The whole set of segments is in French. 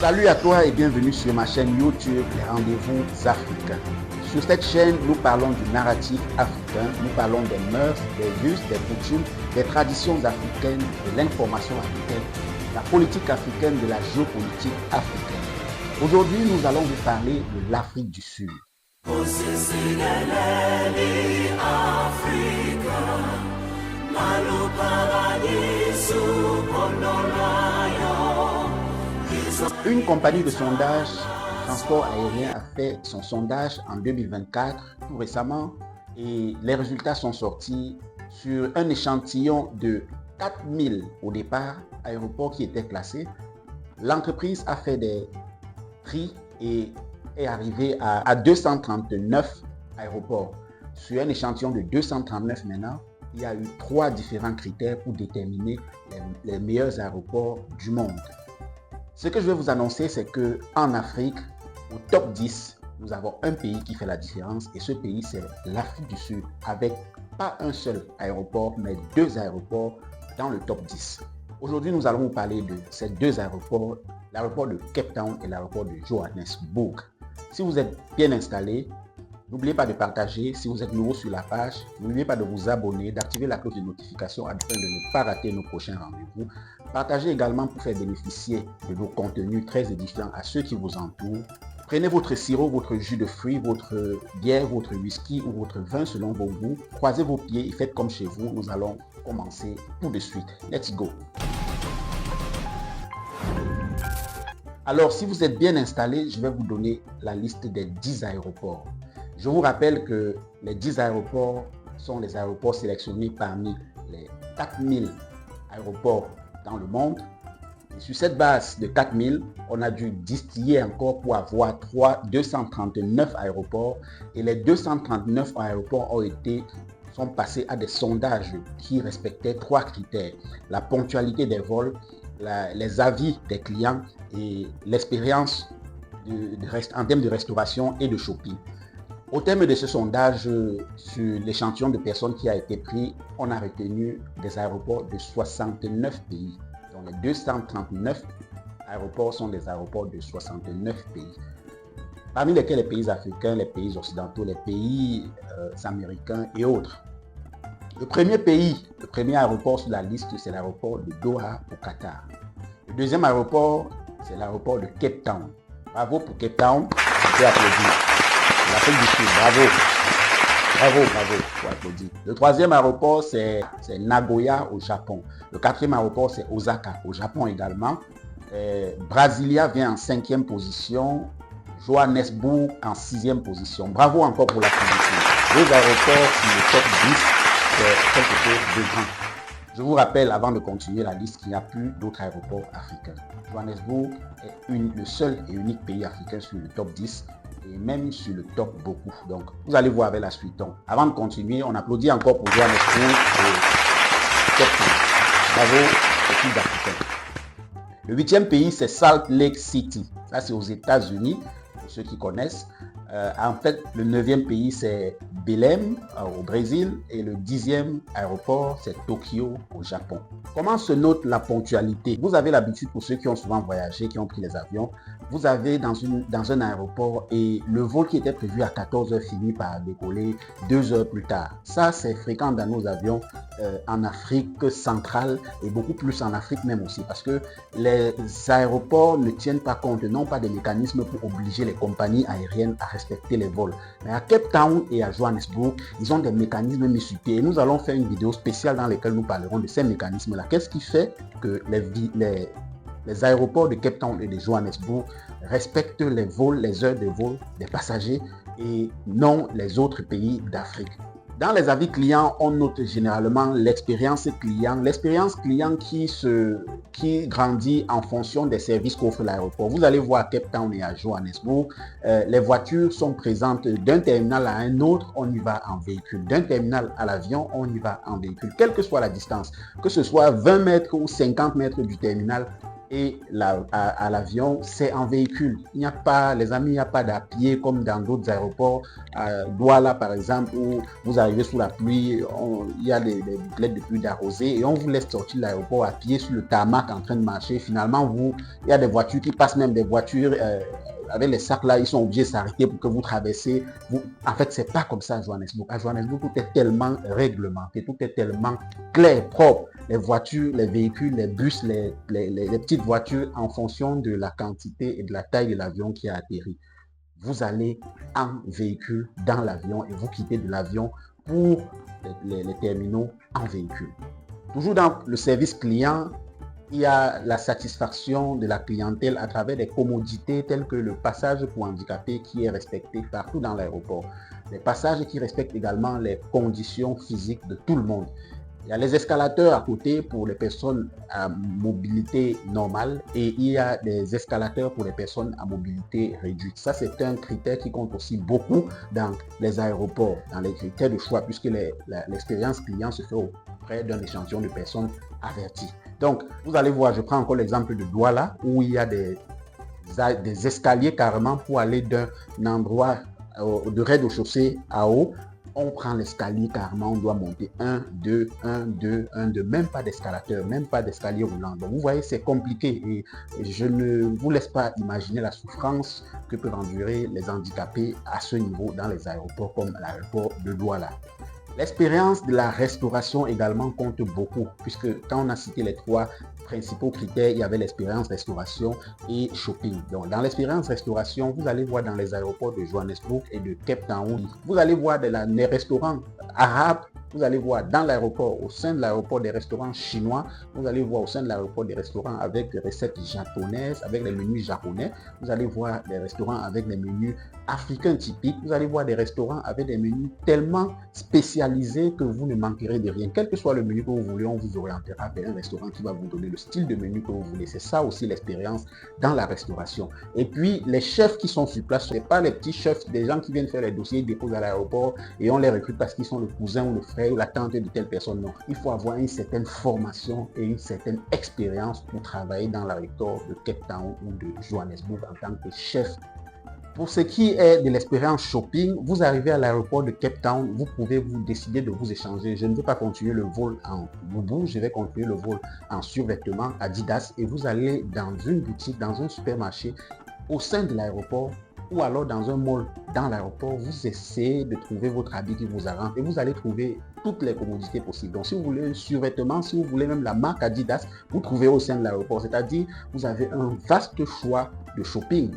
Salut à toi et bienvenue sur ma chaîne YouTube Les Rendez-vous Africains. Sur cette chaîne, nous parlons du narratif africain, nous parlons des mœurs, des us, des coutumes, des traditions africaines, de l'information africaine, de la politique africaine, de la géopolitique africaine. Aujourd'hui, nous allons vous parler de l'Afrique du Sud. Une compagnie de sondage de transport aérien a fait son sondage en 2024, tout récemment, et les résultats sont sortis sur un échantillon de 4000 au départ, aéroports qui étaient classés. L'entreprise a fait des tri et est arrivée à 239 aéroports. Sur un échantillon de 239 maintenant, il y a eu 3 différents critères pour déterminer les meilleurs aéroports du monde. Ce que je vais vous annoncer, c'est qu'en Afrique, au top 10, nous avons un pays qui fait la différence et ce pays, c'est l'Afrique du Sud, avec pas un seul aéroport, mais 2 aéroports dans le top 10. Aujourd'hui, nous allons vous parler de ces 2 aéroports, l'aéroport de Cape Town et l'aéroport de Johannesburg. Si vous êtes bien installé, n'oubliez pas de partager. Si vous êtes nouveau sur la page, n'oubliez pas de vous abonner, d'activer la cloche de notification afin de ne pas rater nos prochains rendez-vous. Partagez également pour faire bénéficier de nos contenus très édifiants à ceux qui vous entourent. Prenez votre sirop, votre jus de fruits, votre bière, votre whisky ou votre vin selon vos goûts. Croisez vos pieds et faites comme chez vous. Nous allons commencer tout de suite. Let's go! Alors, si vous êtes bien installé, je vais vous donner la liste des 10 aéroports. Je vous rappelle que les 10 aéroports sont les aéroports sélectionnés parmi les 4000 aéroports dans le monde. Et sur cette base de 4000, on a dû distiller encore pour avoir 239 aéroports. Et les 239 aéroports sont passés à des sondages qui respectaient 3 critères. La ponctualité des vols, les avis des clients et l'expérience en termes de restauration et de shopping. Au terme de ce sondage, sur l'échantillon de personnes qui a été pris, on a retenu des aéroports de 69 pays. Donc les 239 aéroports sont des aéroports de 69 pays. Parmi lesquels les pays africains, les pays occidentaux, les pays américains et autres. Le premier aéroport sur la liste, c'est l'aéroport de Doha au Qatar. Le deuxième aéroport, c'est l'aéroport de Cape Town. Bravo pour Cape Town, on peut applaudir. L'Afrique du Sud, bravo, faut applaudir. Le troisième aéroport, c'est Nagoya au Japon. Le quatrième aéroport, c'est Osaka au Japon également. Brasilia vient en 5e position. Johannesburg en 6e position. Bravo encore pour l'Afrique du Sud. 2 aéroports sur le top 10, c'est quelque chose de grand. Je vous rappelle, avant de continuer la liste, qu'il n'y a plus d'autres aéroports africains. Johannesburg est le seul et unique pays africain sur le top 10 et même sur le top beaucoup. Donc, vous allez voir avec la suite. Donc, avant de continuer, on applaudit encore pour Johannesburg et Cape Town. Bravo aux pays africains. Le 8e pays, c'est Salt Lake City. Ça, c'est aux États-Unis, pour ceux qui connaissent. En fait, le 9e pays, c'est Belém au Brésil et le 10e aéroport, c'est Tokyo au Japon. Comment se note la ponctualité? Vous avez l'habitude, pour ceux qui ont souvent voyagé, qui ont pris les avions, vous avez dans un aéroport et le vol qui était prévu à 14h finit par décoller 2 heures plus tard. Ça, c'est fréquent dans nos avions en Afrique centrale et beaucoup plus en Afrique même aussi parce que les aéroports ne tiennent pas compte, n'ont pas de mécanismes pour obliger les compagnies aériennes à respecter les vols. Mais à Cape Town et à Johannesburg, ils ont des mécanismes mis sur pied et nous allons faire une vidéo spéciale dans laquelle nous parlerons de ces mécanismes-là. Qu'est-ce qui fait que les aéroports de Cape Town et de Johannesburg respectent les vols, les heures de vol des passagers et non les autres pays d'Afrique? Dans les avis clients, on note généralement l'expérience client qui grandit en fonction des services qu'offre l'aéroport. Vous allez voir à Cape Town et à Johannesburg, les voitures sont présentes d'un terminal à un autre, on y va en véhicule. D'un terminal à l'avion, on y va en véhicule. Quelle que soit la distance, que ce soit 20 mètres ou 50 mètres du terminal, et à l'avion, c'est en véhicule. Il n'y a pas, les amis, il n'y a pas d'à pied comme dans d'autres aéroports. À Douala, par exemple, où vous arrivez sous la pluie, il y a des bouclettes de pluie d'arrosée et on vous laisse sortir de l'aéroport à pied sur le tarmac en train de marcher. Finalement, il y a des voitures qui passent, même des voitures avec les sacs là, ils sont obligés de s'arrêter pour que vous traversiez. En fait, c'est pas comme ça à Johannesburg. À Johannesburg, tout est tellement réglementé, tout est tellement clair, propre. Les voitures, les véhicules, les bus, les petites voitures, en fonction de la quantité et de la taille de l'avion qui a atterri. Vous allez en véhicule dans l'avion et vous quittez de l'avion pour les terminaux en véhicule. Toujours dans le service client, il y a la satisfaction de la clientèle à travers des commodités telles que le passage pour handicapés qui est respecté partout dans l'aéroport. Les passages qui respectent également les conditions physiques de tout le monde. Il y a les escalateurs à côté pour les personnes à mobilité normale et il y a des escalateurs pour les personnes à mobilité réduite. Ça, c'est un critère qui compte aussi beaucoup dans les aéroports, dans les critères de choix, puisque l'expérience client se fait auprès d'un échantillon de personnes averties. Donc, vous allez voir, je prends encore l'exemple de Douala, où il y a des escaliers carrément pour aller d'un endroit de rez-de-chaussée à haut. On prend l'escalier carrément, on doit monter 1, 2, 1, 2, 1, 2, même pas d'escalateur, même pas d'escalier roulant. Donc vous voyez, c'est compliqué et je ne vous laisse pas imaginer la souffrance que peuvent endurer les handicapés à ce niveau dans les aéroports comme l'aéroport de Douala. L'expérience de la restauration également compte beaucoup, puisque quand on a cité les trois principaux critères, il y avait l'expérience restauration et shopping. Donc, dans l'expérience restauration, vous allez voir dans les aéroports de Johannesburg et de Cape Town, vous allez voir des restaurants arabes, vous allez voir dans l'aéroport, au sein de l'aéroport des restaurants chinois, vous allez voir au sein de l'aéroport des restaurants avec des recettes japonaises, avec les menus japonais, vous allez voir des restaurants avec des menus africains typiques, vous allez voir des restaurants avec des menus tellement spécialisés que vous ne manquerez de rien. Quel que soit le menu que vous voulez, on vous orientera vers un restaurant qui va vous donner le style de menu que vous voulez. C'est ça aussi l'expérience dans la restauration. Et puis, les chefs qui sont sur place, ce n'est pas les petits chefs, des gens qui viennent faire les dossiers, ils déposent à l'aéroport et on les recrute parce qu'ils sont le cousin ou le frère ou la tante de telle personne. Non, il faut avoir une certaine formation et une certaine expérience pour travailler dans l'aéroport de Cape Town ou de Johannesburg en tant que chef. Pour ce qui est de l'expérience shopping, vous arrivez à l'aéroport de Cape Town, vous pouvez vous décider de vous échanger. Je ne veux pas continuer le vol en boubou, je vais continuer le vol en survêtement Adidas et vous allez dans une boutique, dans un supermarché au sein de l'aéroport ou alors dans un mall dans l'aéroport, vous essayez de trouver votre habit qui vous arrange et vous allez trouver toutes les commodités possibles. Donc si vous voulez un survêtement, si vous voulez même la marque Adidas, vous trouvez au sein de l'aéroport. C'est-à-dire, vous avez un vaste choix de shopping,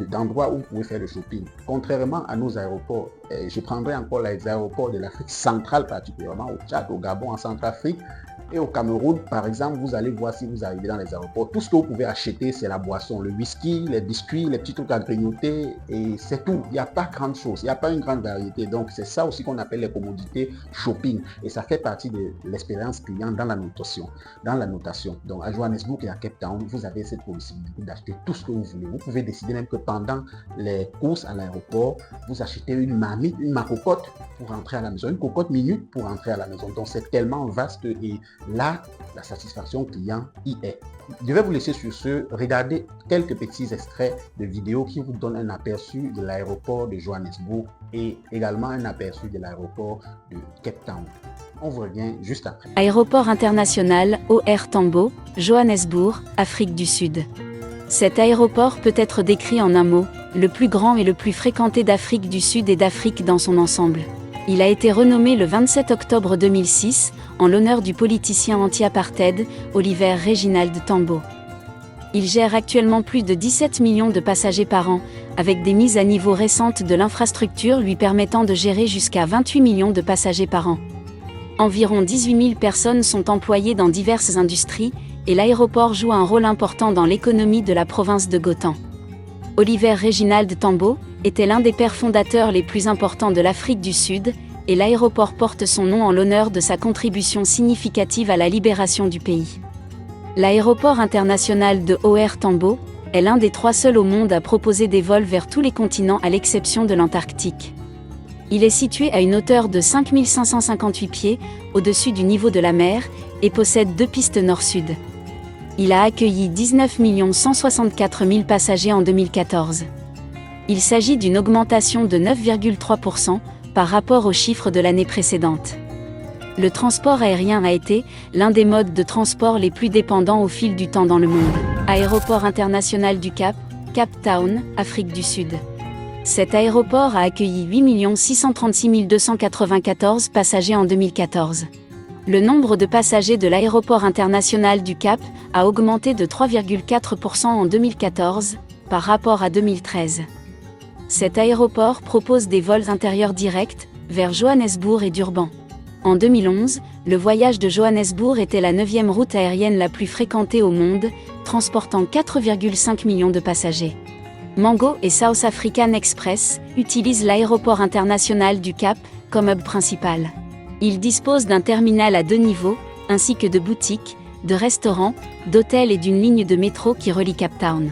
d'endroits où vous pouvez faire le shopping. Contrairement à nos aéroports, je prendrai encore les aéroports de l'Afrique centrale, particulièrement au Tchad, au Gabon, en Centrafrique. Et au Cameroun, par exemple, vous allez voir si vous arrivez dans les aéroports, tout ce que vous pouvez acheter, c'est la boisson, le whisky, les biscuits, les petits trucs à grignoter, et c'est tout. Il n'y a pas grande chose, il n'y a pas une grande variété. Donc, c'est ça aussi qu'on appelle les commodités shopping. Et ça fait partie de l'expérience client dans la notation. Donc, à Johannesburg et à Cape Town, vous avez cette possibilité d'acheter tout ce que vous voulez. Vous pouvez décider même que pendant les courses à l'aéroport, vous achetez une marmite, une macocotte pour rentrer à la maison, une cocotte minute pour rentrer à la maison. Donc, c'est tellement vaste et là, la satisfaction client y est. Je vais vous laisser sur ce, regarder quelques petits extraits de vidéos qui vous donnent un aperçu de l'aéroport de Johannesburg et également un aperçu de l'aéroport de Cape Town. On vous revient juste après. Aéroport international OR Tambo, Johannesburg, Afrique du Sud. Cet aéroport peut être décrit en un mot, le plus grand et le plus fréquenté d'Afrique du Sud et d'Afrique dans son ensemble. Il a été renommé le 27 octobre 2006, en l'honneur du politicien anti-apartheid, Oliver Reginald Tambo. Il gère actuellement plus de 17 millions de passagers par an, avec des mises à niveau récentes de l'infrastructure lui permettant de gérer jusqu'à 28 millions de passagers par an. Environ 18 000 personnes sont employées dans diverses industries, et l'aéroport joue un rôle important dans l'économie de la province de Gauteng. Oliver Reginald Tambo était l'un des pères fondateurs les plus importants de l'Afrique du Sud, et l'aéroport porte son nom en l'honneur de sa contribution significative à la libération du pays. L'aéroport international de OR Tambo est l'un des 3 seuls au monde à proposer des vols vers tous les continents à l'exception de l'Antarctique. Il est situé à une hauteur de 5 558 pieds, au-dessus du niveau de la mer, et possède 2 pistes nord-sud. Il a accueilli 19 164 000 passagers en 2014. Il s'agit d'une augmentation de 9,3% par rapport aux chiffres de l'année précédente. Le transport aérien a été l'un des modes de transport les plus dépendants au fil du temps dans le monde. Aéroport international du Cap, Cape Town, Afrique du Sud. Cet aéroport a accueilli 8 636 294 passagers en 2014. Le nombre de passagers de l'aéroport international du Cap a augmenté de 3,4% en 2014 par rapport à 2013. Cet aéroport propose des vols intérieurs directs vers Johannesburg et Durban. En 2011, le voyage de Johannesburg était la 9e route aérienne la plus fréquentée au monde, transportant 4,5 millions de passagers. Mango et South African Express utilisent l'aéroport international du Cap comme hub principal. Il dispose d'un terminal à 2 niveaux, ainsi que de boutiques, de restaurants, d'hôtels et d'une ligne de métro qui relie Cape Town.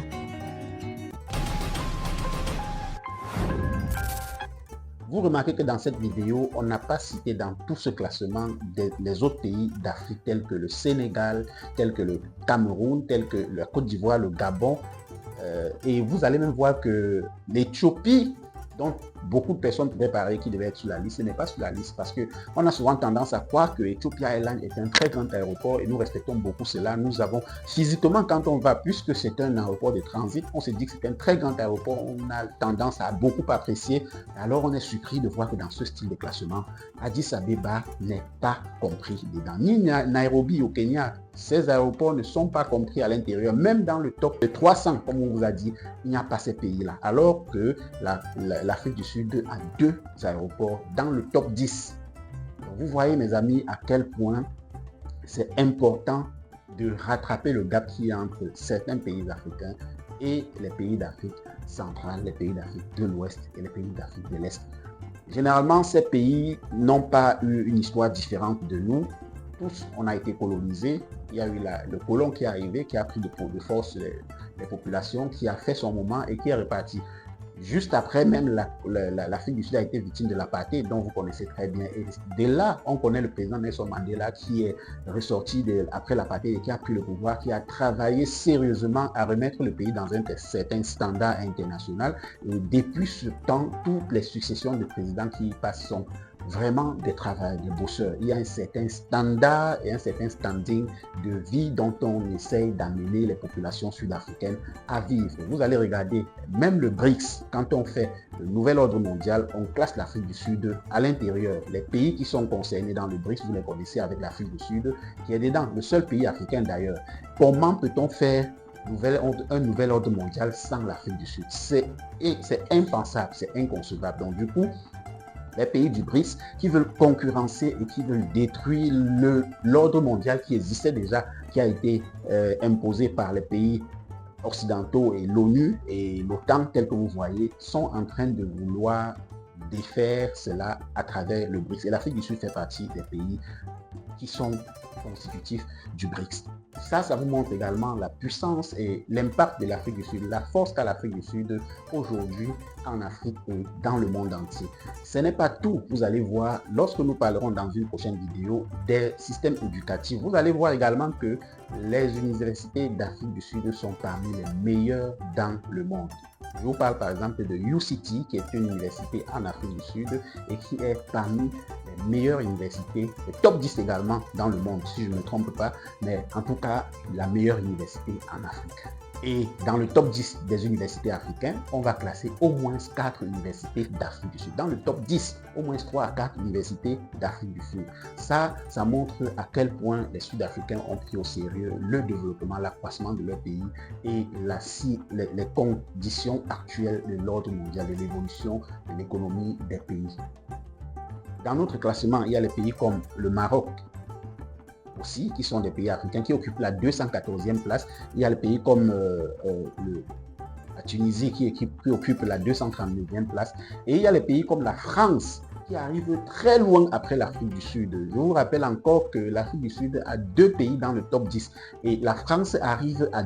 Vous remarquez que dans cette vidéo, on n'a pas cité dans tout ce classement les autres pays d'Afrique tels que le Sénégal, tels que le Cameroun, tels que la Côte d'Ivoire, le Gabon. Et vous allez même voir que l'Éthiopie, dont beaucoup de personnes pouvaient parler qui devait être sur la liste, ce n'est pas sur la liste parce qu'on a souvent tendance à croire que Ethiopia Airlines est un très grand aéroport et nous respectons beaucoup cela. Nous avons physiquement, quand on va, puisque c'est un aéroport de transit, on se dit que c'est un très grand aéroport, on a tendance à beaucoup apprécier. Alors on est surpris de voir que dans ce style de classement, Addis Abeba n'est pas compris dedans. Ni Nairobi au Kenya, ces aéroports ne sont pas compris à l'intérieur. Même dans le top de 300, comme on vous a dit, il n'y a pas ces pays-là. Alors que l'Afrique du Sud a 2 aéroports dans le top 10. Donc vous voyez, mes amis, à quel point c'est important de rattraper le gap qu'il y a entre certains pays africains et les pays d'Afrique centrale, les pays d'Afrique de l'Ouest et les pays d'Afrique de l'Est. Généralement, ces pays n'ont pas eu une histoire différente de nous. Tous, on a été colonisés. Il y a eu le colon qui est arrivé, qui a pris de force les populations, qui a fait son moment et qui est reparti. Juste après, même l'Afrique du Sud a été victime de l'apartheid, dont vous connaissez très bien. Et dès là, on connaît le président Nelson Mandela qui est ressorti après l'apartheid et qui a pris le pouvoir, qui a travaillé sérieusement à remettre le pays dans un certain standard international. Et depuis ce temps, toutes les successions de présidents qui passent sont vraiment des travailleurs, des bosseurs. Il y a un certain standard et un certain standing de vie dont on essaye d'amener les populations sud-africaines à vivre. Vous allez regarder, même le BRICS, quand on fait le nouvel ordre mondial, on classe l'Afrique du Sud à l'intérieur. Les pays qui sont concernés dans le BRICS, vous les connaissez avec l'Afrique du Sud, qui est dedans, le seul pays africain d'ailleurs. Comment peut-on faire un nouvel ordre mondial sans l'Afrique du Sud? C'est impensable, c'est inconcevable. Donc du coup, les pays du BRICS qui veulent concurrencer et qui veulent détruire l'ordre mondial qui existait déjà, qui a été imposé par les pays occidentaux et l'ONU et l'OTAN, tel que vous voyez, sont en train de vouloir défaire cela à travers le BRICS. Et l'Afrique du Sud fait partie des pays qui sont constitutifs du BRICS. Ça vous montre également la puissance et l'impact de l'Afrique du Sud, la force qu'a l'Afrique du Sud aujourd'hui en Afrique et dans le monde entier. Ce n'est pas tout. Vous allez voir, lorsque nous parlerons dans une prochaine vidéo des systèmes éducatifs, vous allez voir également que les universités d'Afrique du Sud sont parmi les meilleures dans le monde. Je vous parle par exemple de UCT, qui est une université en Afrique du Sud et qui est parmi les meilleures universités, le top 10 également dans le monde, si je ne me trompe pas, mais en tout cas, la meilleure université en Afrique. Et dans le top 10 des universités africaines, on va classer au moins 4 universités d'Afrique du Sud. Dans le top 10, au moins 3 à 4 universités d'Afrique du Sud. Ça montre à quel point les Sud-Africains ont pris au sérieux le développement, l'accroissement de leur pays et les conditions actuelles de l'ordre mondial, de l'évolution de l'économie des pays. Dans notre classement, il y a les pays comme le Maroc, aussi, qui sont des pays africains qui occupent la 214e place. Il y a les pays comme la Tunisie qui occupe la 239e place. Et il y a les pays comme la France qui arrive très loin après l'Afrique du Sud. Je vous rappelle encore que l'Afrique du Sud a 2 pays dans le top 10. Et la France arrive à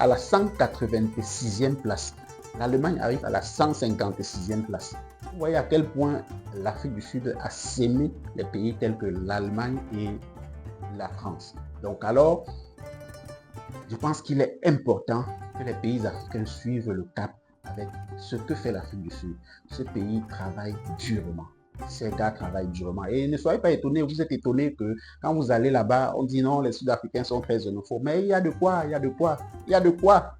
la 186e place. L'Allemagne arrive à la 156e place. Vous voyez à quel point l'Afrique du Sud a sémé les pays tels que l'Allemagne et la France. Donc alors, Je pense qu'il est important que les pays africains suivent le cap avec ce que fait l'Afrique du Sud. Ce pays travaille durement. Ces gars travaillent durement. Et ne soyez pas étonnés, vous êtes étonnés que quand vous allez là-bas, on dit non, les Sud-Africains sont très xénophobes. Mais il y a de quoi, il y a de quoi, il y a de quoi.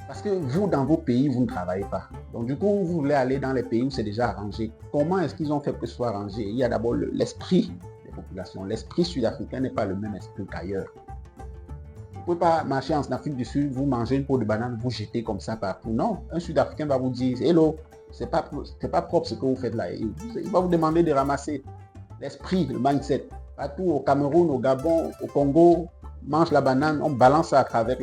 Parce que vous, dans vos pays, vous ne travaillez pas. Donc du coup, vous voulez aller dans les pays où c'est déjà arrangé. Comment est-ce qu'ils ont fait que ce soit arrangé? Il y a d'abord l'esprit des populations. L'esprit sud-africain n'est pas le même esprit qu'ailleurs. Vous ne pouvez pas marcher en Afrique du Sud, vous mangez une peau de banane, vous jetez comme ça partout. Non, un Sud-Africain va vous dire, hello, c'est pas propre ce que vous faites là. Il va vous demander de ramasser. L'esprit, le mindset. Partout au Cameroun, au Gabon, au Congo, mange la banane, on balance ça à travers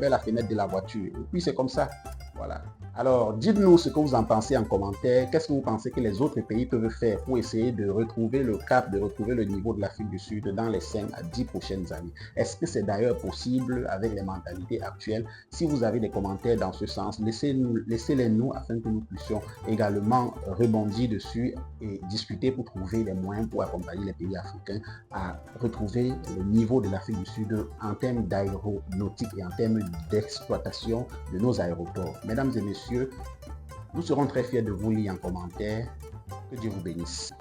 la fenêtre de la voiture. Et puis c'est comme ça. Voilà. Alors, dites-nous ce que vous en pensez en commentaire. Qu'est-ce que vous pensez que les autres pays peuvent faire pour essayer de retrouver le cap, de retrouver le niveau de l'Afrique du Sud dans les 5 à 10 prochaines années? Est-ce que c'est d'ailleurs possible avec les mentalités actuelles? Si vous avez des commentaires dans ce sens, laissez-les nous afin que nous puissions également rebondir dessus et discuter pour trouver les moyens pour accompagner les pays africains à retrouver le niveau de l'Afrique du Sud en termes d'aéronautique et en termes d'exploitation de nos aéroports. Mesdames et messieurs, nous serons très fiers de vous lire en commentaire. Que Dieu vous bénisse.